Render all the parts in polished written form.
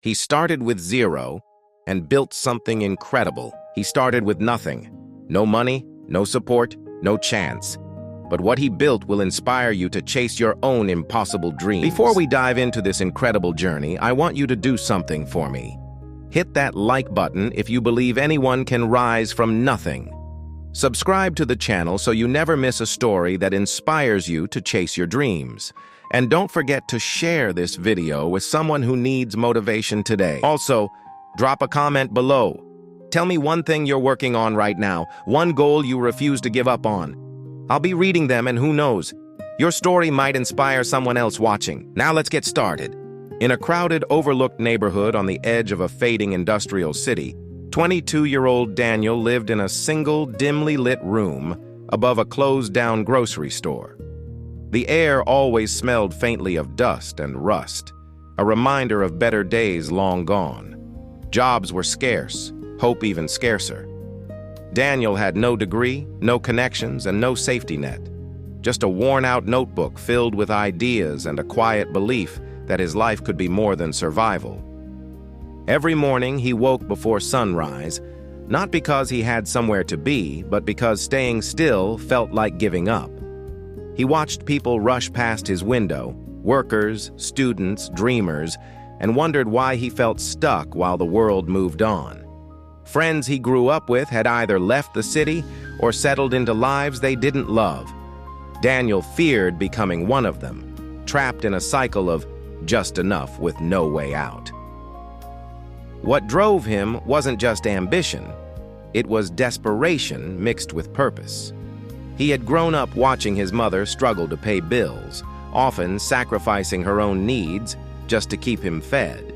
He started with zero and built something incredible. He started with nothing. No money, no support, no chance. But what he built will inspire you to chase your own impossible dreams. Before we dive into this incredible journey, I want you to do something for me. Hit that like button if you believe anyone can rise from nothing. Subscribe to the channel so you never miss a story that inspires you to chase your dreams. And don't forget to share this video with someone who needs motivation today. Also, drop a comment below. Tell me one thing you're working on right now, one goal you refuse to give up on. I'll be reading them, and who knows, your story might inspire someone else watching. Now let's get started. In a crowded, overlooked neighborhood on the edge of a fading industrial city, 22-year-old Daniel lived in a single, dimly lit room above a closed-down grocery store. The air always smelled faintly of dust and rust, a reminder of better days long gone. Jobs were scarce, hope even scarcer. Daniel had no degree, no connections, and no safety net. Just a worn-out notebook filled with ideas and a quiet belief that his life could be more than survival. Every morning he woke before sunrise, not because he had somewhere to be, but because staying still felt like giving up. He watched people rush past his window, workers, students, dreamers, and wondered why he felt stuck while the world moved on. Friends he grew up with had either left the city or settled into lives they didn't love. Daniel feared becoming one of them, trapped in a cycle of just enough with no way out. What drove him wasn't just ambition, it was desperation mixed with purpose. He had grown up watching his mother struggle to pay bills, often sacrificing her own needs just to keep him fed.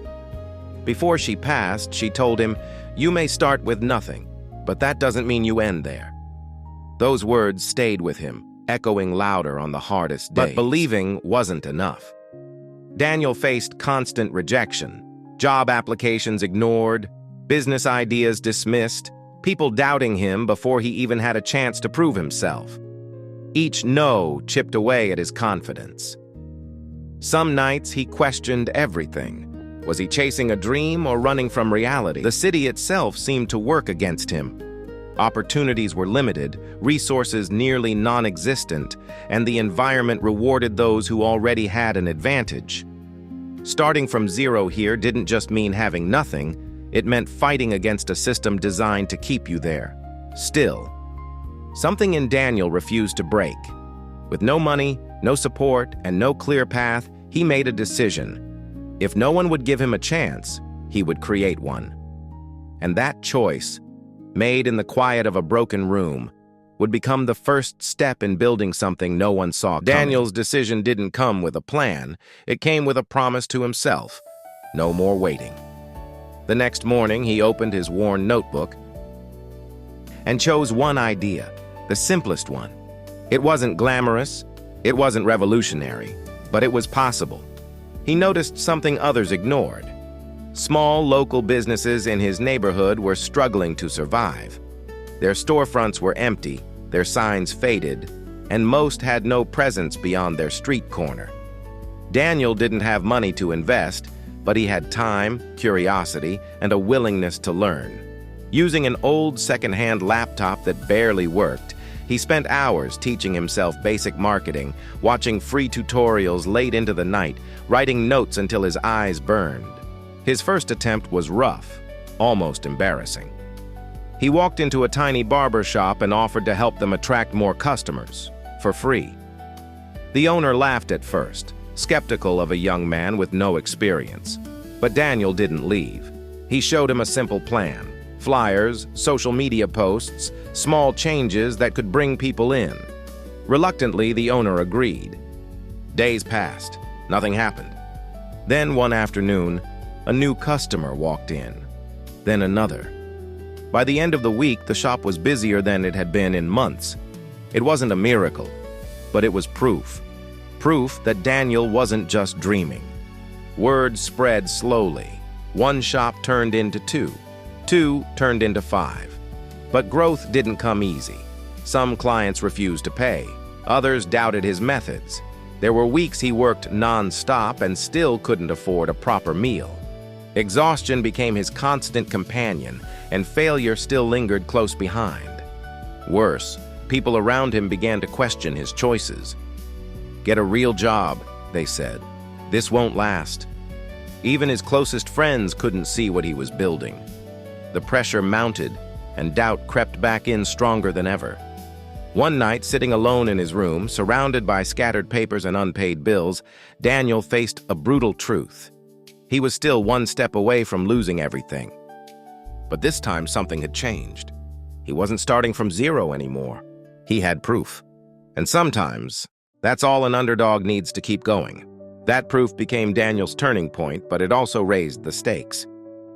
Before she passed, she told him, "You may start with nothing, but that doesn't mean you end there." Those words stayed with him, echoing louder on the hardest days. But believing wasn't enough. Daniel faced constant rejection, job applications ignored, business ideas dismissed, people doubting him before he even had a chance to prove himself. Each no chipped away at his confidence. Some nights he questioned everything. Was he chasing a dream or running from reality? The city itself seemed to work against him. Opportunities were limited, resources nearly non-existent, and the environment rewarded those who already had an advantage. Starting from zero here didn't just mean having nothing, it meant fighting against a system designed to keep you there. Still, something in Daniel refused to break. With no money, no support, and no clear path, he made a decision. If no one would give him a chance, he would create one. And that choice, made in the quiet of a broken room, would become the first step in building something no one saw coming. Daniel's decision didn't come with a plan, it came with a promise to himself. No more waiting. The next morning, he opened his worn notebook and chose one idea, the simplest one. It wasn't glamorous, it wasn't revolutionary, but it was possible. He noticed something others ignored. Small local businesses in his neighborhood were struggling to survive. Their storefronts were empty, their signs faded, and most had no presence beyond their street corner. Daniel didn't have money to invest, but he had time, curiosity, and a willingness to learn. Using an old second-hand laptop that barely worked, he spent hours teaching himself basic marketing, watching free tutorials late into the night, writing notes until his eyes burned. His first attempt was rough, almost embarrassing. He walked into a tiny barber shop and offered to help them attract more customers, for free. The owner laughed at first, skeptical of a young man with no experience. But Daniel didn't leave. He showed him a simple plan: flyers, social media posts, small changes that could bring people in. Reluctantly, the owner agreed. Days passed. Nothing happened. Then one afternoon, a new customer walked in. Then another. By the end of the week, the shop was busier than it had been in months. It wasn't a miracle, but it was proof. Proof that Daniel wasn't just dreaming. Word spread slowly. One shop turned into two. Two turned into 5. But growth didn't come easy. Some clients refused to pay. Others doubted his methods. There were weeks he worked non-stop and still couldn't afford a proper meal. Exhaustion became his constant companion, and failure still lingered close behind. Worse, people around him began to question his choices. "Get a real job," they said. "This won't last." Even his closest friends couldn't see what he was building. The pressure mounted, and doubt crept back in stronger than ever. One night, sitting alone in his room, surrounded by scattered papers and unpaid bills, Daniel faced a brutal truth. He was still one step away from losing everything. But this time, something had changed. He wasn't starting from zero anymore. He had proof. And sometimes, that's all an underdog needs to keep going. That proof became Daniel's turning point, but it also raised the stakes.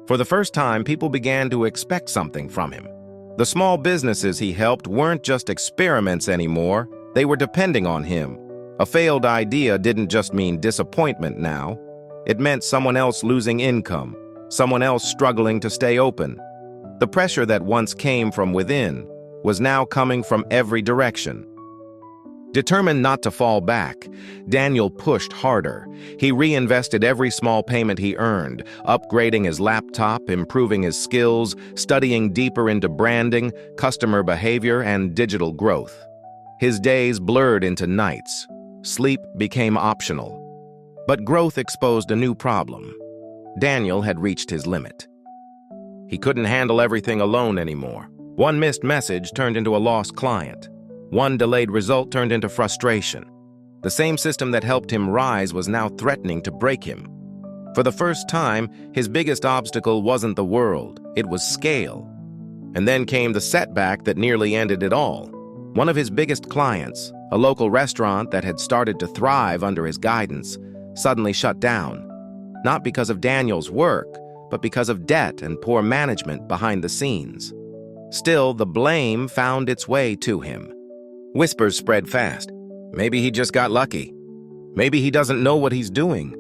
For the first time, people began to expect something from him. The small businesses he helped weren't just experiments anymore, they were depending on him. A failed idea didn't just mean disappointment now. It meant someone else losing income, someone else struggling to stay open. The pressure that once came from within was now coming from every direction. Determined not to fall back, Daniel pushed harder. He reinvested every small payment he earned, upgrading his laptop, improving his skills, studying deeper into branding, customer behavior, and digital growth. His days blurred into nights. Sleep became optional. But growth exposed a new problem. Daniel had reached his limit. He couldn't handle everything alone anymore. One missed message turned into a lost client. One delayed result turned into frustration. The same system that helped him rise was now threatening to break him. For the first time, his biggest obstacle wasn't the world, it was scale. And then came the setback that nearly ended it all. One of his biggest clients, a local restaurant that had started to thrive under his guidance, suddenly shut down. Not because of Daniel's work, but because of debt and poor management behind the scenes. Still, the blame found its way to him. Whispers spread fast. Maybe he just got lucky. Maybe he doesn't know what he's doing.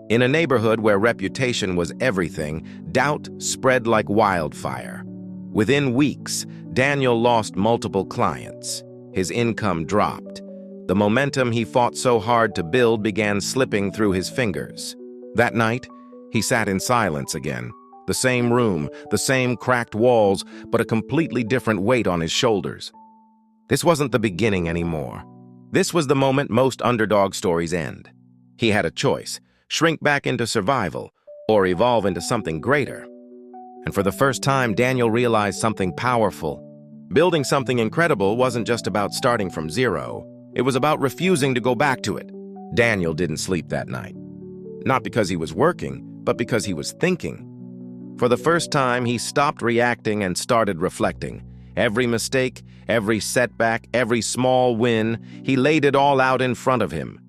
In a neighborhood where reputation was everything, doubt spread like wildfire. Within weeks, Daniel lost multiple clients. His income dropped. The momentum he fought so hard to build began slipping through his fingers. That night, he sat in silence again. The same room, the same cracked walls, but a completely different weight on his shoulders. This wasn't the beginning anymore. This was the moment most underdog stories end. He had a choice: shrink back into survival or evolve into something greater. And for the first time, Daniel realized something powerful. Building something incredible wasn't just about starting from zero. It was about refusing to go back to it. Daniel didn't sleep that night. Not because he was working, but because he was thinking. For the first time, he stopped reacting and started reflecting. Every mistake, every setback, every small win, he laid it all out in front of him.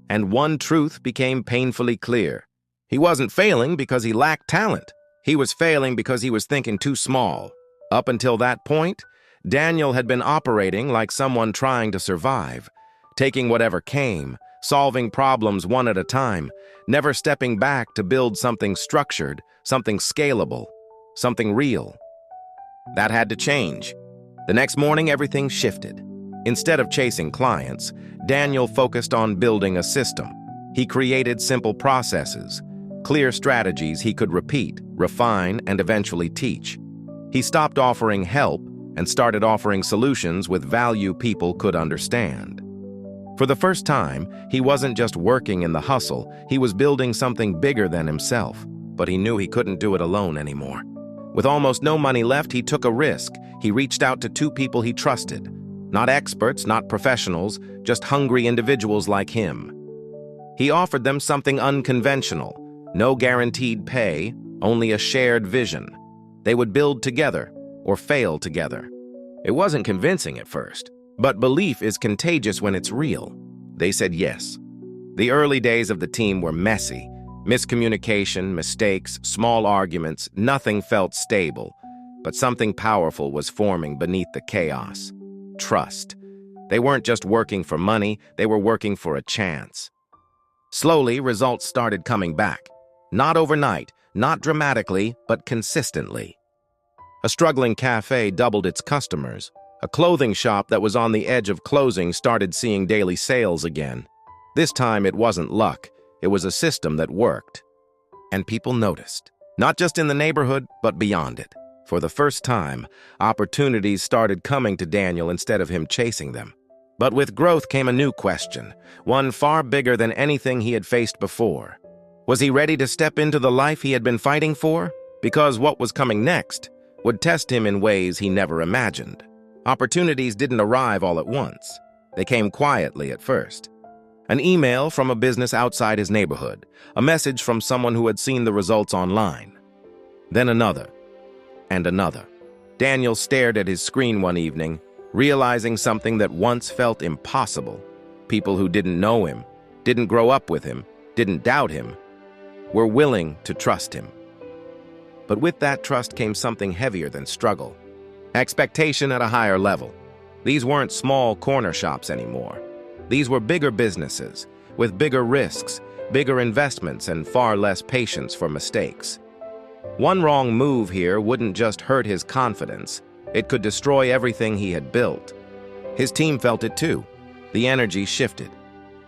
And one truth became painfully clear. He wasn't failing because he lacked talent. He was failing because he was thinking too small. Up until that point, Daniel had been operating like someone trying to survive, taking whatever came, solving problems one at a time, never stepping back to build something structured, something scalable, something real. That had to change. The next morning, everything shifted. Instead of chasing clients, Daniel focused on building a system. He created simple processes, clear strategies he could repeat, refine, and eventually teach. He stopped offering help and started offering solutions with value people could understand. For the first time, he wasn't just working in the hustle, he was building something bigger than himself, but he knew he couldn't do it alone anymore. With almost no money left, he took a risk. He reached out to two people he trusted. Not experts, not professionals, just hungry individuals like him. He offered them something unconventional. No guaranteed pay, only a shared vision. They would build together or fail together. It wasn't convincing at first, but belief is contagious when it's real. They said yes. The early days of the team were messy. Miscommunication, mistakes, small arguments, nothing felt stable. But something powerful was forming beneath the chaos. Trust. They weren't just working for money, they were working for a chance. Slowly, results started coming back. Not overnight, not dramatically, but consistently. A struggling cafe doubled its customers. A clothing shop that was on the edge of closing started seeing daily sales again. This time it wasn't luck. It was a system that worked. And people noticed. Not just in the neighborhood, but beyond it. For the first time, opportunities started coming to Daniel instead of him chasing them. But with growth came a new question, one far bigger than anything he had faced before. Was he ready to step into the life he had been fighting for? Because what was coming next would test him in ways he never imagined. Opportunities didn't arrive all at once. They came quietly at first. An email from a business outside his neighborhood, a message from someone who had seen the results online. Then another, and another. Daniel stared at his screen one evening, realizing something that once felt impossible. People who didn't know him, didn't grow up with him, didn't doubt him, were willing to trust him. But with that trust came something heavier than struggle. Expectation at a higher level. These weren't small corner shops anymore. These were bigger businesses, with bigger risks, bigger investments, and far less patience for mistakes. One wrong move here wouldn't just hurt his confidence, it could destroy everything he had built. His team felt it too. The energy shifted.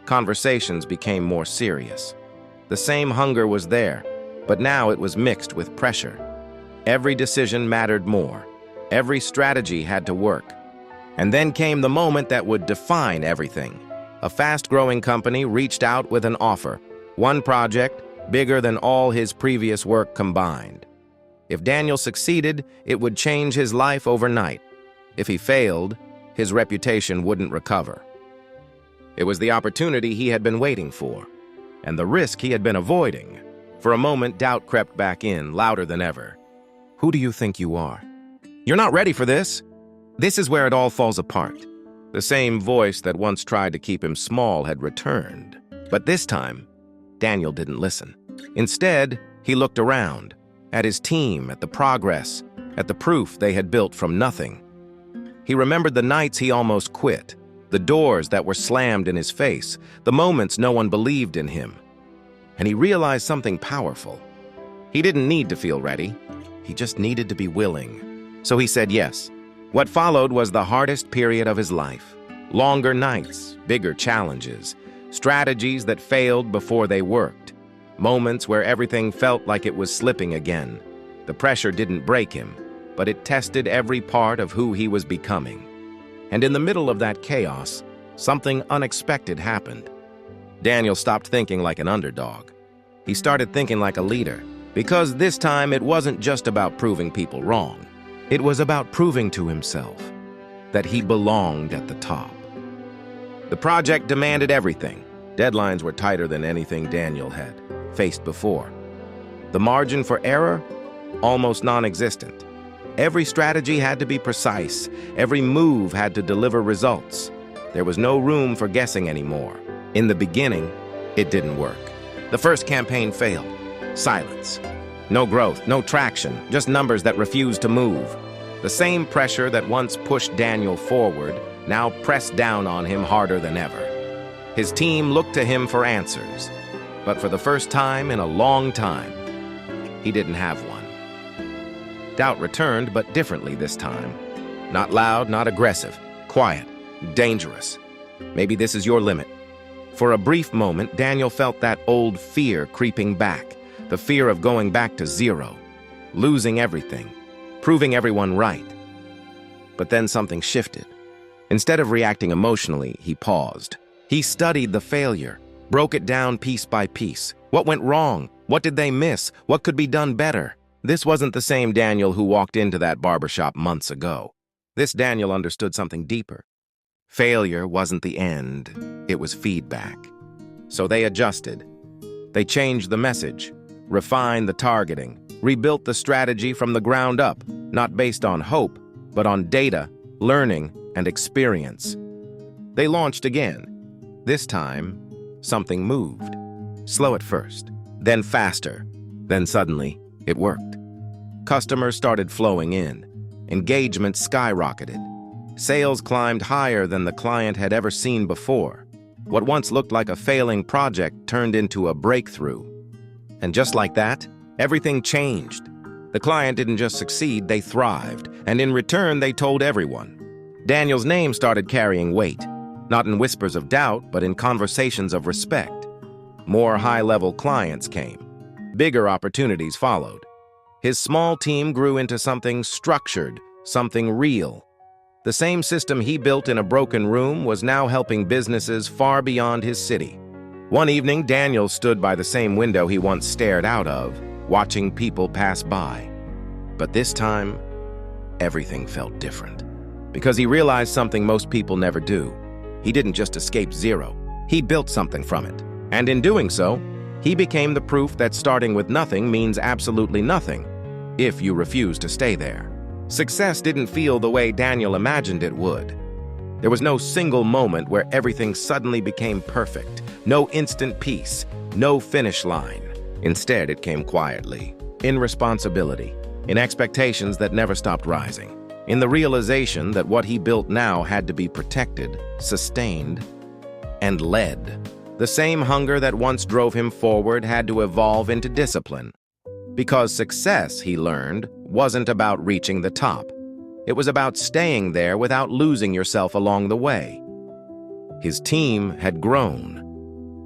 Conversations became more serious. The same hunger was there, but now it was mixed with pressure. Every decision mattered more. Every strategy had to work. And then came the moment that would define everything. A fast-growing company reached out with an offer. One project, bigger than all his previous work combined. If Daniel succeeded, it would change his life overnight. If he failed, his reputation wouldn't recover. It was the opportunity he had been waiting for, and the risk he had been avoiding. For a moment, doubt crept back in, louder than ever. Who do you think you are? You're not ready for this. This is where it all falls apart. The same voice that once tried to keep him small had returned. But this time, Daniel didn't listen. Instead, he looked around, at his team, at the progress, at the proof they had built from nothing. He remembered the nights he almost quit, the doors that were slammed in his face, the moments no one believed in him. And he realized something powerful. He didn't need to feel ready. He just needed to be willing. So he said yes. What followed was the hardest period of his life. Longer nights, bigger challenges, strategies that failed before they worked, moments where everything felt like it was slipping again. The pressure didn't break him, but it tested every part of who he was becoming. And in the middle of that chaos, something unexpected happened. Daniel stopped thinking like an underdog. He started thinking like a leader, because this time it wasn't just about proving people wrong. It was about proving to himself that he belonged at the top. The project demanded everything. Deadlines were tighter than anything Daniel had faced before. The margin for error? Almost non-existent. Every strategy had to be precise. Every move had to deliver results. There was no room for guessing anymore. In the beginning, it didn't work. The first campaign failed. Silence. No growth, no traction, just numbers that refused to move. The same pressure that once pushed Daniel forward now pressed down on him harder than ever. His team looked to him for answers, but for the first time in a long time, he didn't have one. Doubt returned, but differently this time. Not loud, not aggressive, quiet, dangerous. Maybe this is your limit. For a brief moment, Daniel felt that old fear creeping back. The fear of going back to zero, losing everything, proving everyone right. But then something shifted. Instead of reacting emotionally, he paused. He studied the failure, broke it down piece by piece. What went wrong? What did they miss? What could be done better? This wasn't the same Daniel who walked into that barbershop months ago. This Daniel understood something deeper. Failure wasn't the end, it was feedback. So they adjusted. They changed the message, refined the targeting, rebuilt the strategy from the ground up, not based on hope, but on data, learning, and experience. They launched again. This time, something moved. Slow at first, then faster. Then suddenly, it worked. Customers started flowing in. Engagement skyrocketed. Sales climbed higher than the client had ever seen before. What once looked like a failing project turned into a breakthrough. And just like that, everything changed. The client didn't just succeed, they thrived, and in return, they told everyone. Daniel's name started carrying weight, not in whispers of doubt, but in conversations of respect. More high-level clients came. Bigger opportunities followed. His small team grew into something structured, something real. The same system he built in a broken room was now helping businesses far beyond his city. One evening, Daniel stood by the same window he once stared out of, watching people pass by. But this time, everything felt different. Because he realized something most people never do. He didn't just escape zero. He built something from it. And in doing so, he became the proof that starting with nothing means absolutely nothing if you refuse to stay there. Success didn't feel the way Daniel imagined it would. There was no single moment where everything suddenly became perfect. No instant peace, no finish line. Instead, it came quietly, in responsibility, in expectations that never stopped rising, in the realization that what he built now had to be protected, sustained, and led. The same hunger that once drove him forward had to evolve into discipline. Because success, he learned, wasn't about reaching the top. It was about staying there without losing yourself along the way. His team had grown.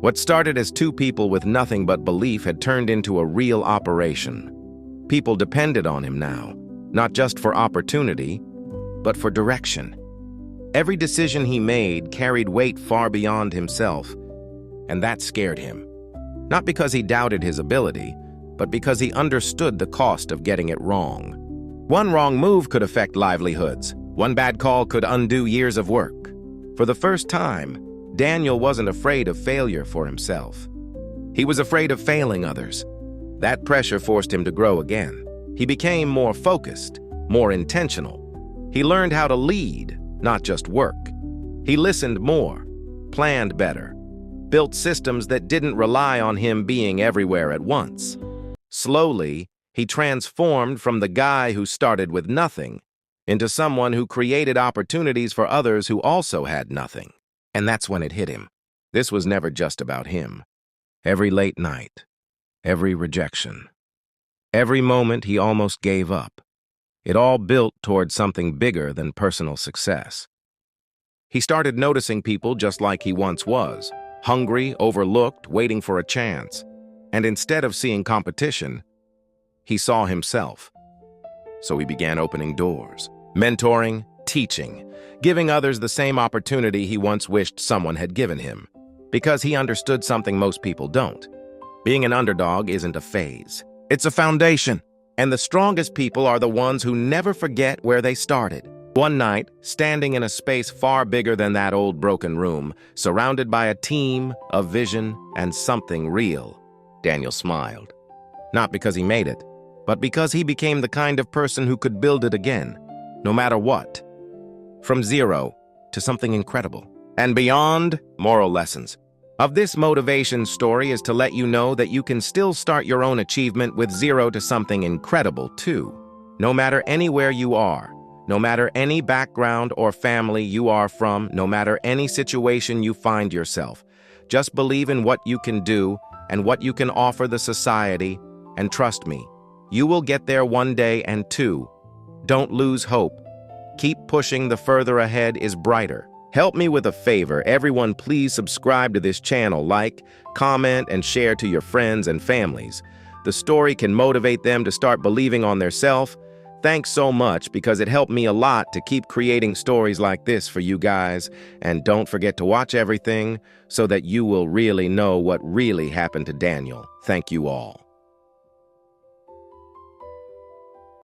What started as two people with nothing but belief had turned into a real operation. People depended on him now, not just for opportunity, but for direction. Every decision he made carried weight far beyond himself, and that scared him. Not because he doubted his ability, but because he understood the cost of getting it wrong. One wrong move could affect livelihoods. One bad call could undo years of work. For the first time, Daniel wasn't afraid of failure for himself. He was afraid of failing others. That pressure forced him to grow again. He became more focused, more intentional. He learned how to lead, not just work. He listened more, planned better, built systems that didn't rely on him being everywhere at once. Slowly, he transformed from the guy who started with nothing into someone who created opportunities for others who also had nothing. And that's when it hit him. This was never just about him. Every late night, every rejection, every moment he almost gave up, it all built toward something bigger than personal success. He started noticing people just like he once was, hungry, overlooked, waiting for a chance. And instead of seeing competition, he saw himself. So he began opening doors, mentoring, teaching, giving others the same opportunity he once wished someone had given him. Because he understood something most people don't. Being an underdog isn't a phase. It's a foundation. And the strongest people are the ones who never forget where they started. One night, standing in a space far bigger than that old broken room, surrounded by a team, a vision, and something real, Daniel smiled. Not because he made it, but because he became the kind of person who could build it again, no matter what. From zero to something incredible. And beyond, moral lessons. Of this motivation story is to let you know that you can still start your own achievement with zero to something incredible too. No matter anywhere you are, no matter any background or family you are from, no matter any situation you find yourself, just believe in what you can do and what you can offer the society, and trust me, you will get there one day. And two, don't lose hope. Keep pushing, the further ahead is brighter. Help me with a favor, everyone, please subscribe to this channel, like, comment, and share to your friends and families. The story can motivate them to start believing on themselves. Thanks so much, because it helped me a lot to keep creating stories like this for you guys. And don't forget to watch everything so that you will really know what really happened to Daniel. Thank you all.